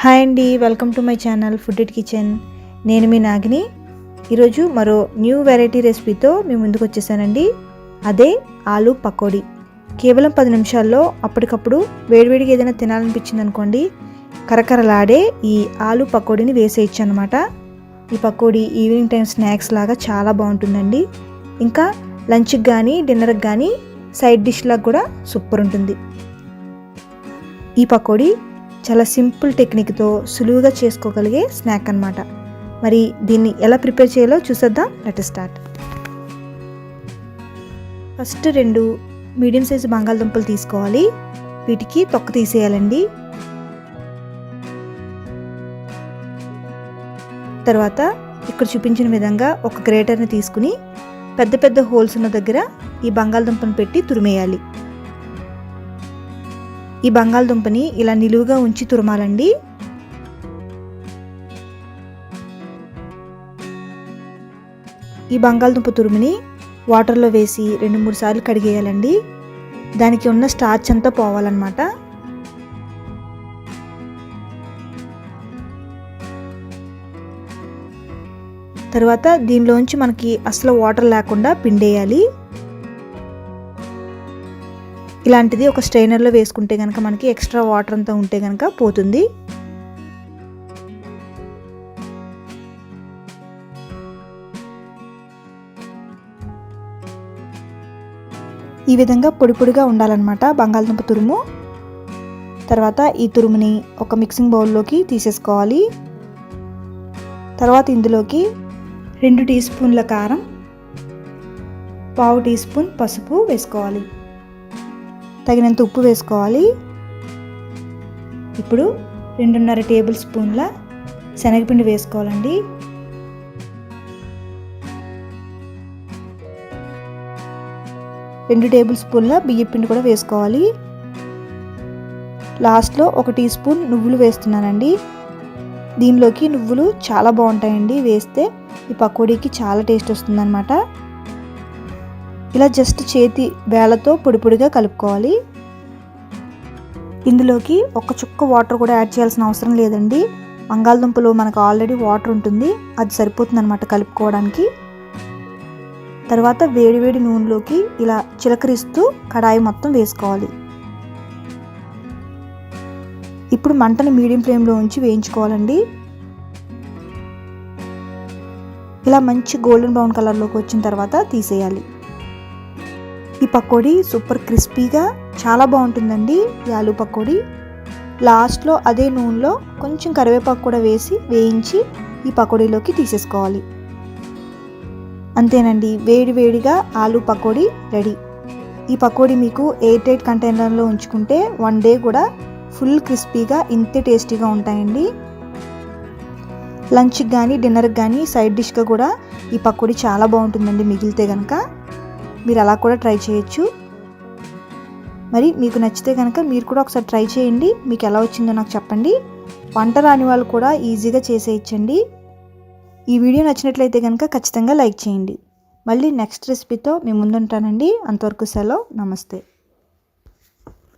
Hi అండి, welcome to my channel food it kitchen. నేను మీ నాగిని. ఈరోజు మరో న్యూ వెరైటీ రెసిపీతో మీ ముందుకు వచ్చేసానండి. అదే ఆలు పకోడీ. కేవలం 10 నిమిషాల్లో అప్పటికప్పుడు వేడివేడిగా ఏదైనా తినాలనిపించింది అనుకోండి, కరకరలాడే ఈ ఆలు పకోడీని వేసేయచ్చు అనమాట. ఈ పకోడీ ఈవినింగ్ టైం స్నాక్స్ లాగా చాలా బాగుంటుందండి. ఇంకా లంచ్కి కానీ డిన్నర్కి కానీ సైడ్ డిష్ లాగా కూడా సూపర్ ఉంటుంది. ఈ పకోడీ చాలా సింపుల్ టెక్నిక్తో సులువుగా చేసుకోగలిగే స్నాక్ అన్నమాట. మరి దీన్ని ఎలా ప్రిపేర్ చేయాలో చూసేద్దాం. Let us start. First 2 medium size బంగాళదుంపలు తీసుకోవాలి. వీటికి తొక్క తీసేయాలండి. తర్వాత ఇక్కడ చూపించిన విధంగా ఒక గ్రేటర్ని తీసుకుని పెద్ద పెద్ద హోల్స్ ఉన్న దగ్గర ఈ బంగాళదుంపను పెట్టి తురిమేయాలి. ఈ బంగాళదుంపని ఇలా నిలువుగా ఉంచి తురమాలండి. ఈ బంగాళదుంప తురుముని వాటర్లో వేసి 2-3 సార్లు కడిగేయాలండి. దానికి ఉన్న స్టార్చ్ అంతా పోవాలన్నమాట. తర్వాత దీనిలోంచి మనకి అసలు వాటర్ లేకుండా పిండేయాలి. ఇలాంటిది ఒక స్ట్రైనర్లో వేసుకుంటే కనుక మనకి ఎక్స్ట్రా వాటర్ అంతా ఉంటే కనుక పోతుంది. ఈ విధంగా పొడి పొడిగా ఉండాలన్నమాట బంగాళదుంప తురుము. తర్వాత ఈ తురుముని ఒక మిక్సింగ్ బౌల్లోకి తీసేసుకోవాలి. తర్వాత ఇందులోకి 2 టీ స్పూన్ల కారం, 1/2 టీ స్పూన్ పసుపు వేసుకోవాలి. తగినంత ఉప్పు వేసుకోవాలి. ఇప్పుడు 2.5 టేబుల్ స్పూన్ల శనగపిండి వేసుకోవాలండి. రెండు టేబుల్ స్పూన్ల బియ్యపిండి కూడా వేసుకోవాలి. లాస్ట్లో 1 టీ స్పూన్ నువ్వులు వేస్తున్నానండి. దీనిలోకి నువ్వులు చాలా బాగుంటాయండి. వేస్తే ఈ పకోడీకి చాలా టేస్ట్ వస్తుందన్నమాట. ఇలా జస్ట్ చేతి వేళ్ళతో పొడి పొడిగా కలుపుకోవాలి. ఇందులోకి ఒక చుక్క వాటర్ కూడా యాడ్ చేయాల్సిన అవసరం లేదండి. బంగాళదుంపలో మనకు ఆల్రెడీ వాటర్ ఉంటుంది, అది సరిపోతుంది అనమాట కలుపుకోవడానికి. తర్వాత వేడివేడి నూనెలోకి ఇలా చిలకరిస్తూ కడాయి మొత్తం వేసుకోవాలి. ఇప్పుడు మంటని మీడియం ఫ్లేమ్లో ఉంచి వేయించుకోవాలండి. ఇలా మంచి గోల్డెన్ బ్రౌన్ కలర్లోకి వచ్చిన తర్వాత తీసేయాలి. ఈ పకోడీ సూపర్ క్రిస్పీగా చాలా బాగుంటుందండి. ఈ ఆలు పకోడీ లాస్ట్లో అదే నూనెలో కొంచెం కరివేపాకు కూడా వేసి వేయించి ఈ పకోడీలోకి తీసేసుకోవాలి. అంతేనండి, వేడి వేడిగా ఆలు పకోడీ రెడీ. ఈ పకోడీ మీకు ఎయిర్ టైట్ కంటైనర్లో ఉంచుకుంటే 1 డే కూడా ఫుల్ క్రిస్పీగా ఇంతే టేస్టీగా ఉంటాయండి. లంచ్కి కానీ డిన్నర్కి కానీ సైడ్ డిష్గా కూడా ఈ పకోడీ చాలా బాగుంటుందండి. మిగిలితే కనుక మీరు అలా కూడా ట్రై చేయొచ్చు. మరి మీకు నచ్చితే కనుక మీరు కూడా ఒకసారి ట్రై చేయండి. మీకు ఎలా వచ్చిందో నాకు చెప్పండి. వంట రాని వాళ్ళు కూడా ఈజీగా చేసేయచ్చండి. ఈ వీడియో నచ్చినట్లయితే కనుక ఖచ్చితంగా లైక్ చేయండి. మళ్ళీ నెక్స్ట్ రెసిపీతో మీ ముందుంటానండి. అంతవరకు సెలవు. నమస్తే.